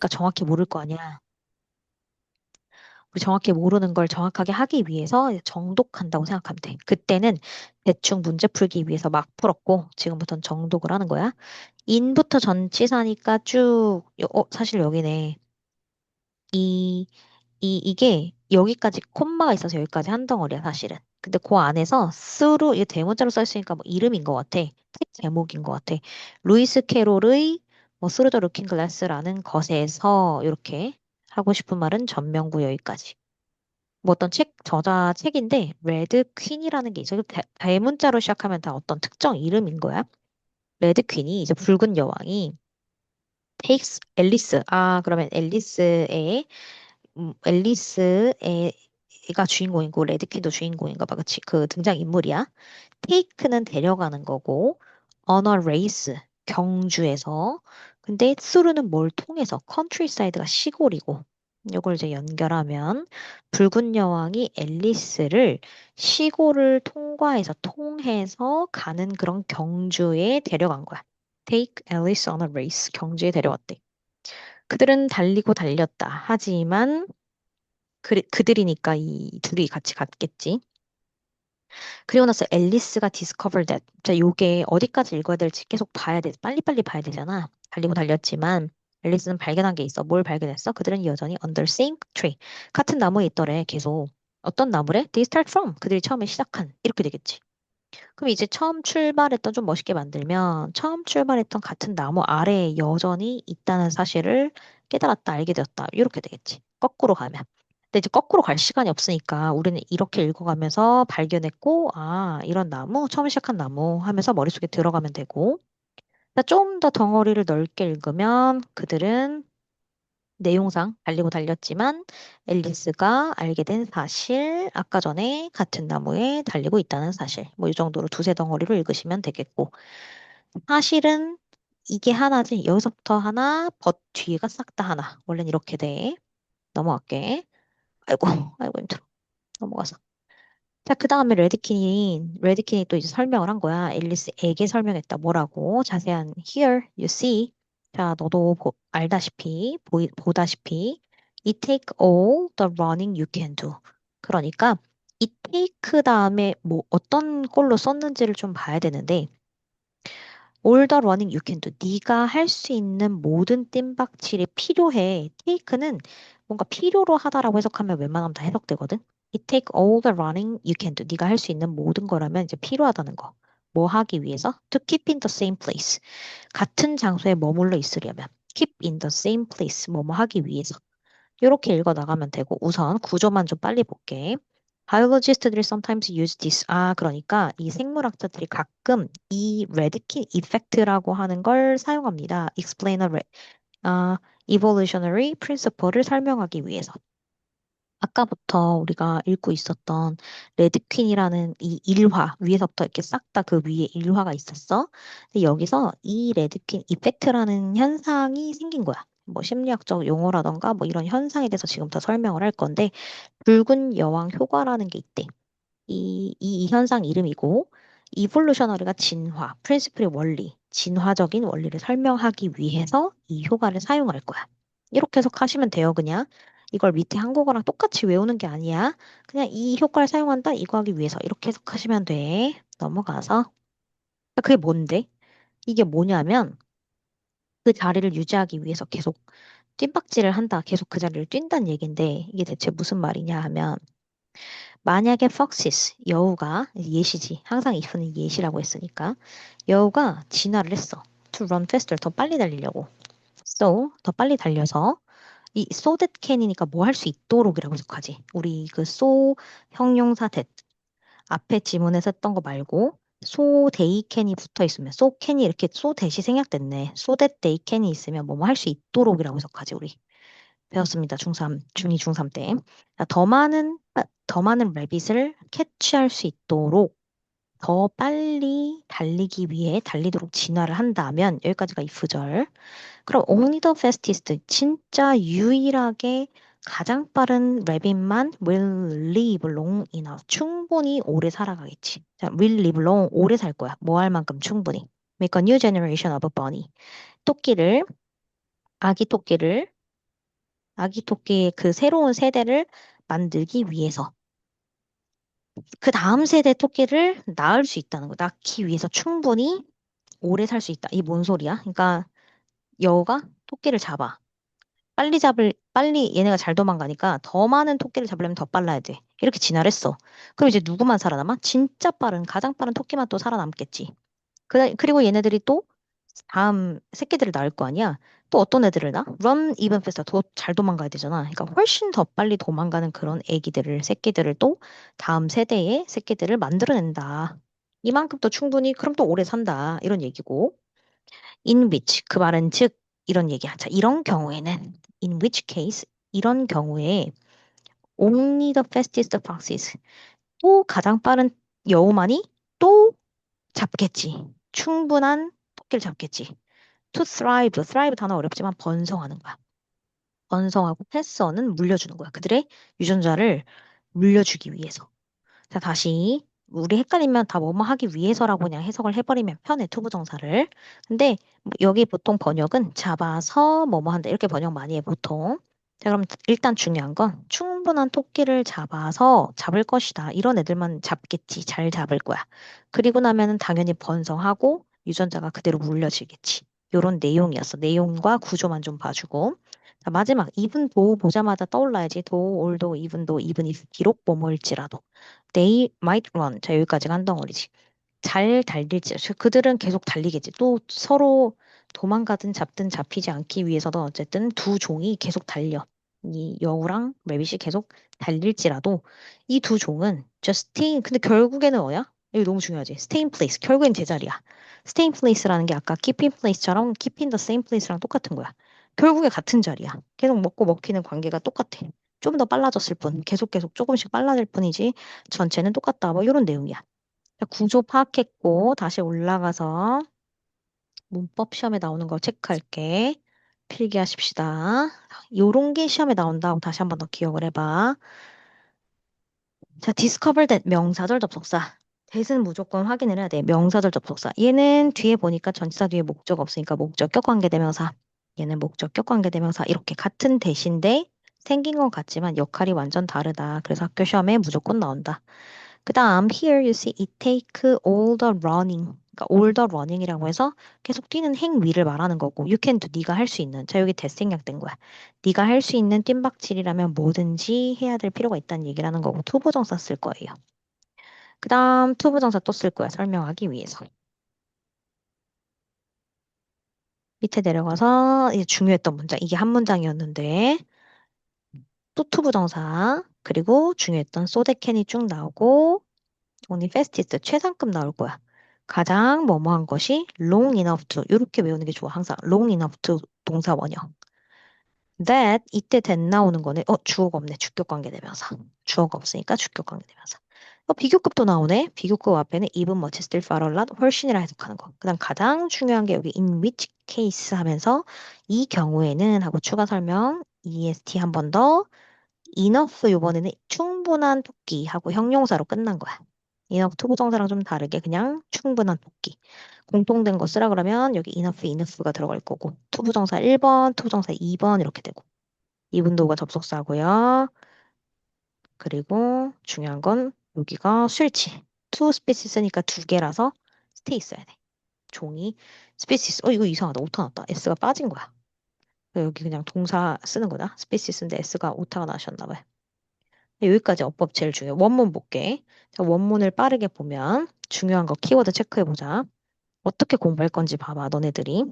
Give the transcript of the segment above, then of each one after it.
우리가 정확히 모를 거 아니야. 우리 정확히 모르는 걸 정확하게 하기 위해서 이제 정독한다고 생각하면 돼. 그때는 대충 문제 풀기 위해서 막 풀었고, 지금부터는 정독을 하는 거야. 인부터 전치사니까 쭉, 사실 여기네. 이, 이게 여기까지 콤마가 있어서 여기까지 한 덩어리야, 사실은. 근데 그 안에서 스루, 이게 대문자로 써있으니까 뭐 이름인 것 같아. 책 제목인 것 같아. 루이스 캐롤의 뭐 스루 더 루킹 글라스라는 것에서 이렇게 하고 싶은 말은 전명구 여기까지. 뭐 어떤 책, 저자 책인데, 레드 퀸이라는 게 있어. 대문자로 시작하면 다 어떤 특정 이름인 거야. 레드 퀸이 이제 붉은 여왕이 테이크스 앨리스. 아, 그러면 앨리스가 주인공이고, 레드퀸도 주인공인가 봐. 그치? 그 등장인물이야. 테이크는 데려가는 거고, 어너 레이스, 경주에서. 근데 수르는 뭘 통해서, 컨트리사이드가 시골이고, 이걸 이제 연결하면, 붉은 여왕이 앨리스를 시골을 통해서 가는 그런 경주에 데려간 거야. Take Alice on a race. 경주에 데려왔대. 그들은 달리고 달렸다. 하지만, 그들이니까 이 둘이 같이 갔겠지. 그리고 나서 앨리스가 discovered that. 자, 요게 어디까지 읽어야 될지 계속 봐야 돼. 빨리빨리 봐야 되잖아. 달리고 달렸지만 앨리스는 발견한 게 있어. 뭘 발견했어? 그들은 여전히 under same tree. 같은 나무에 있더래. 계속. 어떤 나무래? They start from. 그들이 처음에 시작한. 이렇게 되겠지. 그럼 이제 처음 출발했던 좀 멋있게 만들면 처음 출발했던 같은 나무 아래에 여전히 있다는 사실을 깨달았다, 알게 되었다. 이렇게 되겠지. 거꾸로 가면. 근데 이제 거꾸로 갈 시간이 없으니까 우리는 이렇게 읽어가면서 발견했고, 아, 이런 나무, 처음 시작한 나무 하면서 머릿속에 들어가면 되고, 좀 더 덩어리를 넓게 읽으면 그들은 내용상 달리고 달렸지만 앨리스가 알게 된 사실, 아까 전에 같은 나무에 달리고 있다는 사실, 뭐 이 정도로 두세 덩어리로 읽으시면 되겠고, 사실은 이게 하나지. 여기서부터 하나, 뒤에가 싹 다 하나. 원래는 이렇게 돼. 넘어갈게. 아이고, 아이고 힘들어. 넘어가서. 자, 그 다음에 레드킨이 또 이제 설명을 한 거야. 앨리스에게 설명했다. 뭐라고? 자세한 here, you see. 자, 너도 알다시피, 보다시피, it take all the running you can do. 그러니까, it take 다음에 뭐 어떤 꼴로 썼는지를 좀 봐야 되는데, all the running you can do. 네가 할 수 있는 모든 뜀박질이 필요해. take는 뭔가 필요로 하다라고 해석하면 웬만하면 다 해석되거든. It take all the running you can do. 네가 할 수 있는 모든 거라면 이제 필요하다는 거. 뭐 하기 위해서? To keep in the same place. 같은 장소에 머물러 있으려면. Keep in the same place. 뭐뭐 하기 위해서. 이렇게 읽어 나가면 되고 우선 구조만 좀 빨리 볼게. Biologist들이 sometimes use this. 아, 그러니까 이 생물학자들이 가끔 이 레드킨 이펙트라고 하는 걸 사용합니다. Explain a evolutionary principle를 설명하기 위해서. 아까부터 우리가 읽고 있었던 레드퀸이라는 이 일화, 위에서부터 이렇게 싹 다 그 위에 일화가 있었어. 근데 여기서 이 레드퀸 이펙트라는 현상이 생긴 거야. 뭐 심리학적 용어라던가 뭐 이런 현상에 대해서 지금부터 설명을 할 건데, 붉은 여왕 효과라는 게 있대. 이 현상 이름이고, 이볼루셔너리가 진화, 프린시플의 원리, 진화적인 원리를 설명하기 위해서 이 효과를 사용할 거야. 이렇게 해석하시면 돼요, 그냥. 이걸 밑에 한국어랑 똑같이 외우는 게 아니야. 그냥 이 효과를 사용한다, 이거 하기 위해서. 이렇게 해석하시면 돼. 넘어가서. 그게 뭔데? 이게 뭐냐면, 그 자리를 유지하기 위해서 계속 뜀박질을 한다, 계속 그 자리를 뛴다는 얘긴데, 이게 대체 무슨 말이냐 하면, 만약에 foxes, 여우가, 예시지. 항상 if는 예시라고 했으니까. 여우가 진화를 했어. To run faster, 더 빨리 달리려고. So, 더 빨리 달려서, 이 so that can이니까 뭐 할 수 있도록이라고 해석하지. 우리 그 so 형용사 that 앞에 지문에서 했던 거 말고 so they can이 붙어 있으면 so can이 이렇게 so that이 생략됐네. so that they can이 있으면 뭐 할 수 있도록이라고 해석하지 우리. 배웠습니다. 중3, 중2, 중3 때. 자, 더 많은 레빗을 캐치할 수 있도록 더 빨리 달리기 위해 달리도록 진화를 한다면 여기까지가 if절. 그럼 only the fastest 진짜 유일하게 가장 빠른 래빗만 will live long enough 충분히 오래 살아가겠지. 자, will live long 오래 살 거야. 뭐 할 만큼 충분히. Make a new generation of bunny. 토끼를 아기 토끼를 아기 토끼의 그 새로운 세대를 만들기 위해서. 그 다음 세대 토끼를 낳을 수 있다는 거. 낳기 위해서 충분히 오래 살 수 있다. 이게 뭔 소리야? 그러니까 여우가 토끼를 잡아. 빨리 얘네가 잘 도망가니까 더 많은 토끼를 잡으려면 더 빨라야 돼. 이렇게 진화를 했어. 그럼 이제 누구만 살아남아? 진짜 가장 빠른 토끼만 또 살아남겠지. 그리고 얘네들이 또 다음 새끼들을 낳을 거 아니야? 또 어떤 애들을 낳아? Run even faster. 더 잘 도망가야 되잖아. 그러니까 훨씬 더 빨리 도망가는 그런 새끼들을 또 다음 세대의 새끼들을 만들어낸다. 이만큼 또 충분히, 그럼 또 오래 산다. 이런 얘기고. In which, 그 말은 즉, 이런 얘기야. 자, 이런 경우에는, in which case, 이런 경우에 only the fastest foxes, 또 가장 빠른 여우만이 또 잡겠지. 충분한 토끼를 잡겠지. To thrive, thrive 단어 어렵지만 번성하는 거야. 번성하고 패스어는 물려주는 거야. 그들의 유전자를 물려주기 위해서. 자, 다시 우리 헷갈리면 다 뭐뭐 하기 위해서라고 그냥 해석을 해버리면 편해, 투부정사를. 근데 뭐 여기 보통 번역은 잡아서 뭐뭐 한다 이렇게 번역 많이 해, 보통. 자, 그럼 일단 중요한 건 충분한 토끼를 잡아서 잡을 것이다. 이런 애들만 잡겠지. 잘 잡을 거야. 그리고 나면은 당연히 번성하고 유전자가 그대로 물려지겠지. 요런 내용이었어. 내용과 구조만 좀 봐주고. 자, 마지막 even though 보자마자 떠올라야지. though, although, even if 비록 뭐뭐일지라도. They might run. 자, 여기까지가 한 덩어리지. 잘 달릴지. 그들은 계속 달리겠지. 또 서로 도망가든 잡든 잡히지 않기 위해서도 어쨌든 두 종이 계속 달려. 이 여우랑 레빗이 계속 달릴지라도 이 두 종은 just stay, 근데 결국에는 뭐야? 이거 너무 중요하지. stay in place. 결국엔 제자리야. stay in place라는 게 아까 keep in place처럼 keep in the same place랑 똑같은 거야. 결국에 같은 자리야. 계속 먹고 먹히는 관계가 똑같아. 좀 더 빨라졌을 뿐. 계속 조금씩 빨라질 뿐이지 전체는 똑같다. 뭐 이런 내용이야. 자, 구조 파악했고 다시 올라가서 문법 시험에 나오는 거 체크할게. 필기하십시다. 요런 게 시험에 나온다고 다시 한번 더 기억을 해봐. 자, discover that 명사절 접속사. that은 무조건 확인을 해야 돼. 명사절 접속사. 얘는 뒤에 보니까 전치사 뒤에 목적 없으니까 목적격 관계대명사. 얘는 목적격 관계대명사. 이렇게 같은 that인데 생긴 건 같지만 역할이 완전 다르다. 그래서 학교 시험에 무조건 나온다. 그 다음 here you see it take all the running. 그러니까 all the running이라고 해서 계속 뛰는 행위를 말하는 거고 you can do 네가 할 수 있는. 자, 여기 대생략된 거야. 네가 할 수 있는 뜀박질이라면 뭐든지 해야 될 필요가 있다는 얘기를 하는 거고 투부정사 쓸 거예요. 그 다음 투부정사 또 쓸 거야. 설명하기 위해서. 밑에 내려가서 이제 중요했던 문장. 이게 한 문장이었는데 또 투부정사 그리고 중요했던 so that can이 쭉 나오고 only fastest 최상급 나올 거야. 가장 뭐뭐한 것이 long enough to 이렇게 외우는 게 좋아. 항상 long enough to 동사 원형. that 이때 that 나오는 거네. 주어가 없네. 주격 관계대명사. 주어가 없으니까 주격 관계대명사. 비교급도 나오네. 비교급 앞에는 even much still far a lot 훨씬이라 해석하는 거. 그다음 가장 중요한 게 여기 in which case 하면서 이 경우에는 하고 추가 설명 EST 한 번 더 enough 이번에는 충분한 토끼 하고 형용사로 끝난 거야. enough 투부정사랑 좀 다르게 그냥 충분한 토끼. 공통된 거 쓰라 그러면 여기 enough가 들어갈 거고 투부정사 1번, 투부정사 2번 이렇게 되고 이분도가 접속사고요. 그리고 중요한 건 여기가 수일치. two species니까 두 개라서 stay 있어야 돼. 종이 species. 이거 이상하다. 오타 났다. s가 빠진 거야. 여기 그냥 동사 쓰는 거다. species인데 s가 오타가 나셨나 봐요. 여기까지 어법 제일 중요해. 원문 볼게. 자, 원문을 빠르게 보면 중요한 거 키워드 체크해보자. 어떻게 공부할 건지 봐봐, 너네들이.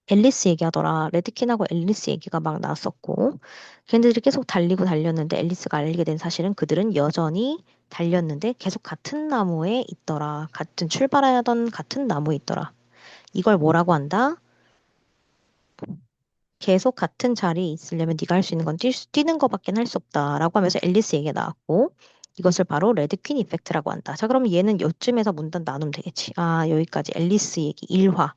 앨리스 얘기하더라. 레드킨하고 앨리스 얘기가 막 나왔었고, 걔네들이 계속 달리고 달렸는데 앨리스가 알게 된 사실은 그들은 여전히 달렸는데 계속 같은 나무에 있더라. 출발하던 같은 나무에 있더라. 이걸 뭐라고 한다? 계속 같은 자리에 있으려면 네가 할 수 있는 건 뛰는 거밖에 할 수 없다라고 하면서 앨리스 얘기가 나왔고 이것을 바로 레드퀸 이펙트라고 한다. 자, 그럼 얘는 요쯤에서 문단 나누면 되겠지. 아, 여기까지 앨리스 얘기 1화.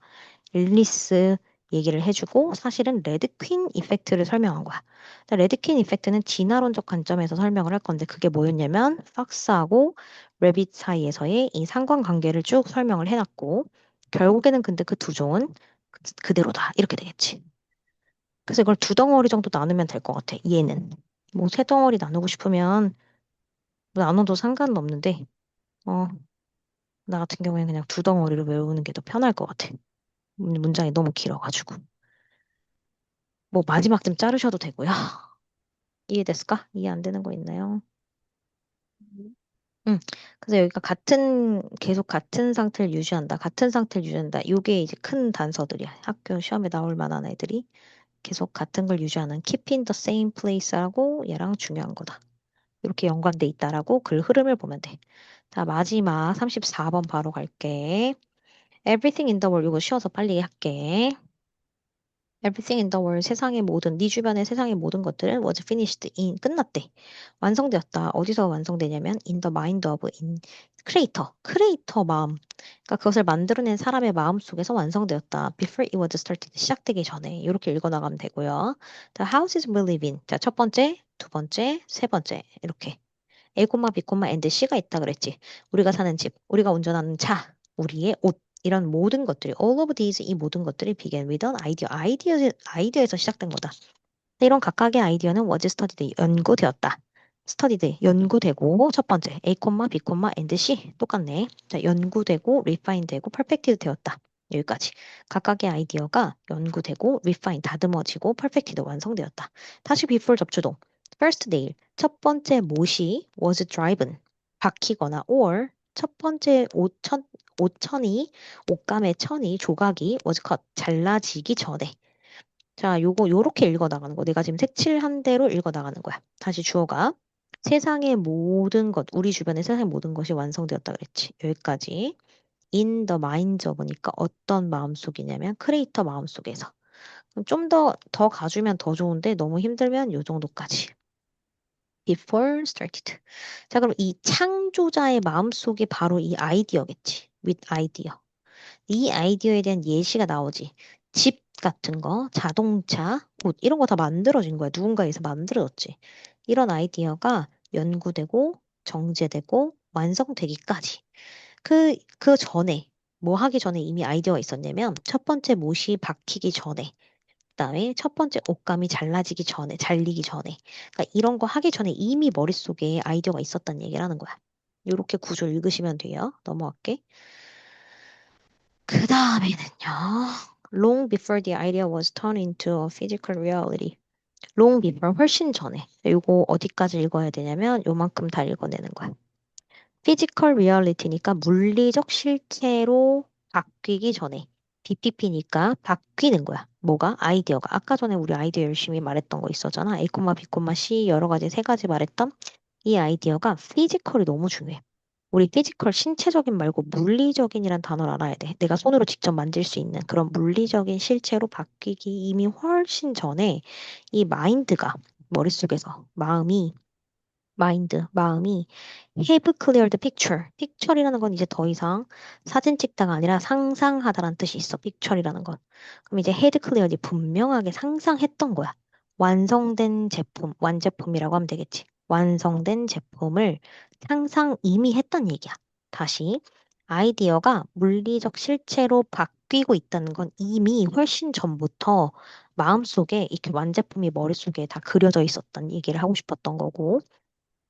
앨리스 얘기를 해주고 사실은 레드퀸 이펙트를 설명한 거야. 자, 레드퀸 이펙트는 진화론적 관점에서 설명을 할 건데 그게 뭐였냐면 팍스하고 레빗 사이에서의 이 상관관계를 쭉 설명을 해놨고 결국에는 근데 그 두 종은 그대로다. 이렇게 되겠지. 그래서 이걸 두 덩어리 정도 나누면 될 것 같아. 얘는. 뭐 세 덩어리 나누고 싶으면 나눠도 상관은 없는데, 어, 나 같은 경우에는 그냥 두 덩어리로 외우는 게 더 편할 것 같아. 문장이 너무 길어가지고. 뭐 마지막 좀 자르셔도 되고요. 이해됐을까? 이해 안 되는 거 있나요? 응. 그래서 여기가 계속 같은 상태를 유지한다. 같은 상태를 유지한다. 요게 이제 큰 단서들이야. 학교 시험에 나올 만한 애들이 계속 같은 걸 유지하는 keep in the same place라고 얘랑 중요한 거다. 이렇게 연관돼 있다라고 글 흐름을 보면 돼. 자, 마지막 34번 바로 갈게. Everything in the world 이거 쉬워서 빨리 할게. Everything in the world 세상의 모든 네 주변의 세상의 모든 것들은 was finished in 끝났대. 완성되었다. 어디서 완성되냐면 in the mind of in 크리에이터 마음. 그러니까 그것을 만들어낸 사람의 마음 속에서 완성되었다. Before it was started 시작되기 전에 이렇게 읽어 나가면 되고요. The houses we live in. 자, 첫 번째, 두 번째, 세 번째 이렇게 A, B, and C가 있다 그랬지. 우리가 사는 집, 우리가 운전하는 차, 우리의 옷, 이런 모든 것들이, all of these, 이 모든 것들이 began with an idea. 아이디어에서 시작된 거다. 이런 각각의 아이디어는 was studied, 연구되었다. studied, 연구되고, 첫 번째, A, B, and C. 똑같네. 자, 연구되고, refine 되고, perfected 되었다. 여기까지. 각각의 아이디어가 연구되고, refine, 다듬어지고, perfected, 완성되었다. 다시 before 접주동. first nail, 첫 번째 못이 was driven, 박히거나, or 첫 번째 옷천이, 옷감의 천이, 조각이 was cut, 잘라지기 전에. 자, 요렇게 읽어 나가는 거. 내가 지금 색칠한 대로 읽어 나가는 거야. 다시 주어가 세상의 모든 것, 우리 주변의 세상의 모든 것이 완성되었다 그랬지. 여기까지. In the minds of니까 어떤 마음속이냐면 크리에이터 마음속에서. 좀 더 가주면 더 좋은데 너무 힘들면 요 정도까지. Before started. 자, 그럼 이 창조자의 마음속에 바로 이 아이디어겠지. with idea. 이 아이디어에 대한 예시가 나오지. 집 같은 거, 자동차, 옷 이런 거 다 만들어진 거야. 누군가에서 만들어졌지. 이런 아이디어가 연구되고 정제되고 완성되기까지. 그 전에 뭐 하기 전에 이미 아이디어가 있었냐면 첫 번째 못이 박히기 전에 그다음에 첫 번째 옷감이 잘리기 전에. 그러니까 이런 거 하기 전에 이미 머릿속에 아이디어가 있었다는 얘기를 하는 거야. 이렇게 구조 읽으시면 돼요. 넘어갈게. 그 다음에는요. Long before the idea was turned into a physical reality. Long before 훨씬 전에. 이거 어디까지 읽어야 되냐면 요만큼 다 읽어내는 거야. Physical reality니까 물리적 실체로 바뀌기 전에. BPP니까 바뀌는 거야. 뭐가? 아이디어가. 아까 전에 우리 아이디어 열심히 말했던 거 있었잖아. A, B, C 여러 가지 세 가지 말했던 이 아이디어가 피지컬이 너무 중요해. 우리 피지컬 신체적인 말고 물리적인이란 단어를 알아야 돼. 내가 손으로 직접 만질 수 있는 그런 물리적인 실체로 바뀌기 이미 훨씬 전에 이 마인드가 머릿속에서 마음이 have cleared picture. picture이라는 건 이제 더 이상 사진 찍다가 아니라 상상하다라는 뜻이 있어. picture이라는 건. 그럼 이제 had cleared 분명하게 상상했던 거야. 완성된 제품, 완제품이라고 하면 되겠지. 완성된 제품을 상상 이미 했던 얘기야. 다시 아이디어가 물리적 실체로 바뀌고 있다는 건 이미 훨씬 전부터 마음속에 이렇게 완제품이 머릿속에 다 그려져 있었던 얘기를 하고 싶었던 거고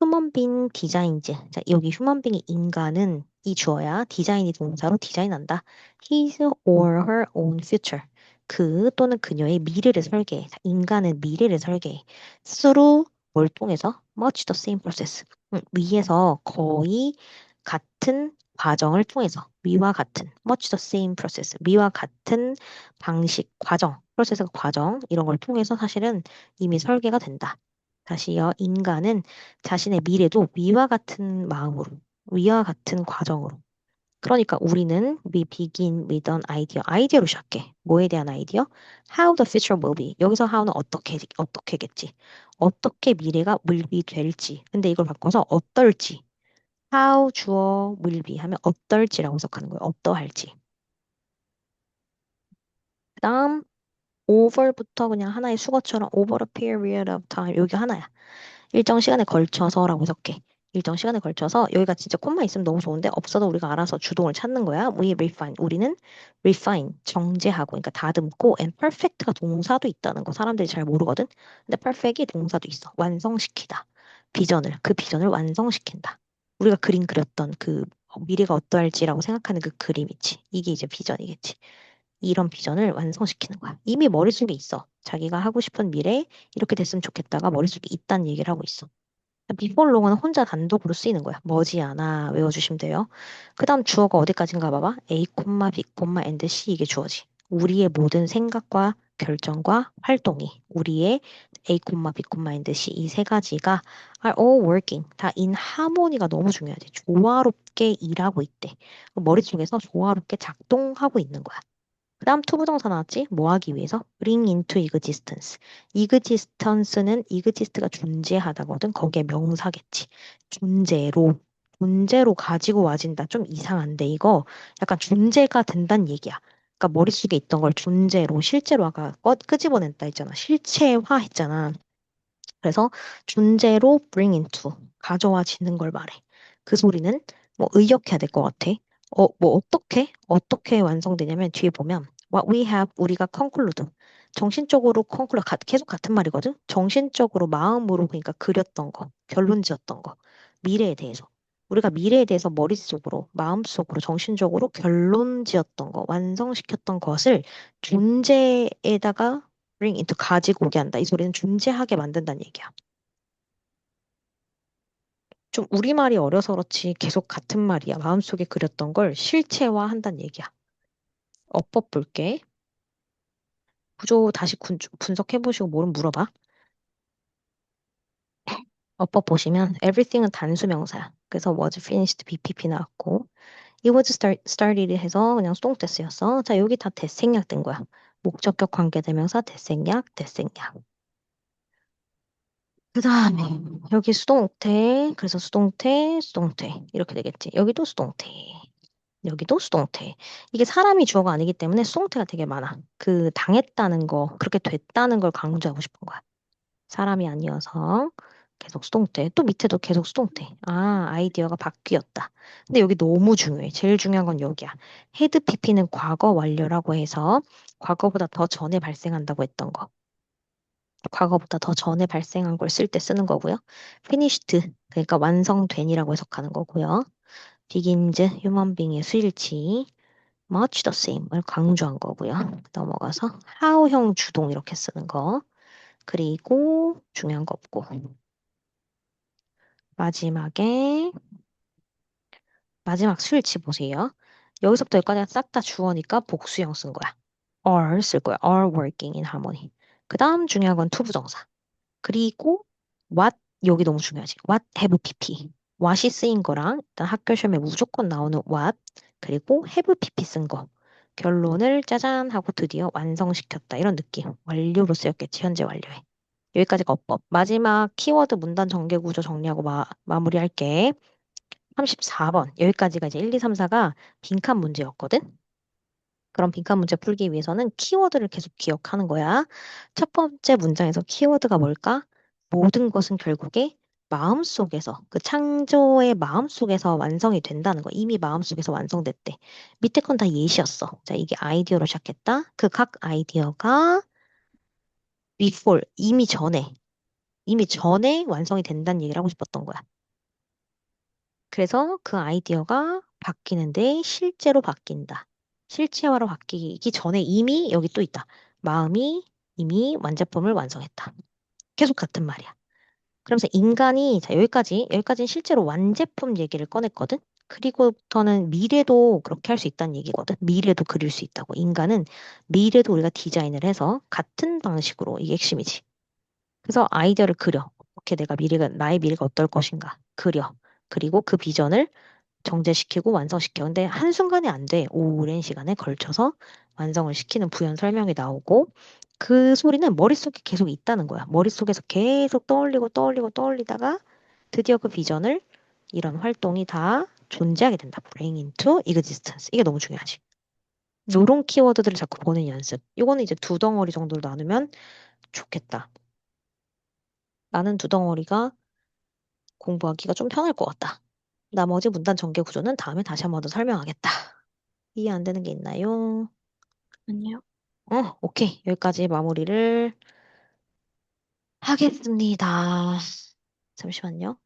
휴먼빙 디자인즈. 자, 여기 휴먼빙이 인간은 이 주어야. 디자인이 동사로 디자인한다. His or her own future. 그 또는 그녀의 미래를 설계해. 자, 인간은 미래를 설계해. through 뭘 통해서? much the same process. 위에서 거의 같은 과정을 통해서. 위와 같은 much the same process. 위와 같은 방식, 과정, 프로세스 과정 이런 걸 통해서 사실은 이미 설계가 된다. 다시요. 인간은 자신의 미래도 위와 같은 마음으로, 위와 같은 과정으로. 그러니까 우리는 we begin with an idea. 아이디어로 시작해. 뭐에 대한 아이디어? How the future will be. 여기서 how는 어떻게겠지. 어떻게 미래가 will be 될지. 근데 이걸 바꿔서 어떨지. How 주어 will be 하면 어떨지라고 해석하는 거예요. 어떠할지. 그다음 over부터 그냥 하나의 수거처럼 over a period of time. 여기 하나야. 일정 시간에 걸쳐서라고 해석해. 일정 시간에 걸쳐서 여기가 진짜 콤마 있으면 너무 좋은데 없어도 우리가 알아서 주동을 찾는 거야. We refine. 우리는 refine 정제하고 그러니까 다듬고 and perfect가 동사도 있다는 거 사람들이 잘 모르거든. 근데 perfect이 동사도 있어. 완성시키다. 비전을 그 비전을 완성시킨다. 우리가 그림 그렸던 그 미래가 어떠할지라고 생각하는 그 그림 있지. 이게 이제 비전이겠지. 이런 비전을 완성시키는 거야. 이미 머릿속에 있어. 자기가 하고 싶은 미래 이렇게 됐으면 좋겠다가 머릿속에 있다는 얘기를 하고 있어. before long은 혼자 단독으로 쓰이는 거야. 머지않아 외워주시면 돼요. 그 다음 주어가 어디까지인가 봐봐. A, B, and C 이게 주어지. 우리의 모든 생각과 결정과 활동이 우리의 A, B, and C 이 세 가지가 are all working 다 in harmony가 너무 중요하지. 조화롭게 일하고 있대. 머릿속에서 조화롭게 작동하고 있는 거야. 그 다음 투부정사 나왔지? 뭐 하기 위해서? bring into existence. existence는 exist가 존재하다거든. 거기에 명사겠지. 존재로. 존재로 가지고 와진다. 좀 이상한데 이거 약간 존재가 된다는 얘기야. 그러니까 머릿속에 있던 걸 존재로 실제로 아까 끄집어냈다 했잖아. 실체화 했잖아. 그래서 존재로 bring into 가져와지는 걸 말해. 그 소리는 뭐 의역해야 될 것 같아. 뭐 어떻게 완성되냐면 뒤에 보면 what we have 우리가 conclude 정신적으로 conclude 계속 같은 말이거든. 정신적으로 마음으로 그러니까 그렸던 거, 결론 지었던 거, 미래에 대해서 우리가 미래에 대해서 머릿속으로, 마음속으로, 정신적으로 결론 지었던 거, 완성시켰던 것을 존재에다가 bring into 가지고 오게 한다. 이 소리는 존재하게 만든다는 얘기야. 좀 우리말이 어려서 그렇지 계속 같은 말이야. 마음속에 그렸던 걸 실체화한다는 얘기야. 어법 볼게. 구조 다시 분석해보시고 뭐를 물어봐. 어법 보시면 everything은 단수 명사야. 그래서 was finished BPP 나왔고 it was started 해서 그냥 수동태 쓰였어. 자, 여기 다 대생략 된 거야. 목적격 관계대명사 대생략. 그 다음에 여기 수동태, 그래서 수동태 이렇게 되겠지. 여기도 수동태, 여기도 수동태. 이게 사람이 주어가 아니기 때문에 수동태가 되게 많아. 그 당했다는 거, 그렇게 됐다는 걸 강조하고 싶은 거야. 사람이 아니어서 계속 수동태. 또 밑에도 계속 수동태. 아, 아이디어가 바뀌었다. 근데 여기 너무 중요해. 제일 중요한 건 여기야. 헤드 PP는 과거 완료라고 해서 과거보다 더 전에 발생한다고 했던 거. 과거보다 더 전에 발생한 걸 쓸 때 쓰는 거고요. finished, 그러니까 완성된이라고 해석하는 거고요. begins, human being의 수일치, much the same을 강조한 거고요. 넘어가서 how형 주동 이렇게 쓰는 거. 그리고 중요한 거 없고. 마지막에 마지막 수일치 보세요. 여기서부터 여기까지 싹 다 주어니까 복수형 쓴 거야. are 쓸 거야. are working in harmony. 그 다음 중요한 건 투부정사. 그리고 what 여기 너무 중요하지. what have pp. what이 쓰인 거랑 일단 학교 시험에 무조건 나오는 what 그리고 have pp 쓴 거. 결론을 짜잔 하고 드디어 완성시켰다. 이런 느낌. 완료로 쓰였겠지. 현재 완료에. 여기까지가 어법. 마지막 키워드 문단 전개 구조 정리하고 마무리할게. 34번. 여기까지가 이제 1, 2, 3, 4가 빈칸 문제였거든. 그럼 빈칸 문제 풀기 위해서는 키워드를 계속 기억하는 거야. 첫 번째 문장에서 키워드가 뭘까? 모든 것은 결국에 마음속에서, 그 창조의 마음속에서 완성이 된다는 거. 이미 마음속에서 완성됐대. 밑에 건 다 예시였어. 자, 이게 아이디어로 시작했다. 그 각 아이디어가 before, 이미 전에 완성이 된다는 얘기를 하고 싶었던 거야. 그래서 그 아이디어가 바뀌는데 실제로 바뀐다. 실체화로 바뀌기 전에 이미 여기 또 있다. 마음이 이미 완제품을 완성했다. 계속 같은 말이야. 그러면서 인간이 자 여기까지는 실제로 완제품 얘기를 꺼냈거든. 그리고부터는 미래도 그렇게 할 수 있다는 얘기거든. 미래도 그릴 수 있다고. 인간은 미래도 우리가 디자인을 해서 같은 방식으로 이게 핵심이지. 그래서 아이디어를 그려. 어떻게 나의 미래가 어떨 것인가. 그려. 그리고 그 비전을 정제시키고 완성시켜. 근데 한순간에 안 돼. 오랜 시간에 걸쳐서 완성을 시키는 부연 설명이 나오고 그 소리는 머릿속에 계속 있다는 거야. 머릿속에서 계속 떠올리다가 드디어 그 비전을 이런 활동이 다 존재하게 된다. bring into existence. 이게 너무 중요하지. 요런 키워드들을 자꾸 보는 연습. 이거는 이제 두 덩어리 정도로 나누면 좋겠다. 나는 두 덩어리가 공부하기가 좀 편할 것 같다. 나머지 문단 전개 구조는 다음에 다시 한 번 더 설명하겠다. 이해 안 되는 게 있나요? 아니요. 오케이. 여기까지 마무리를 하겠습니다. 잠시만요.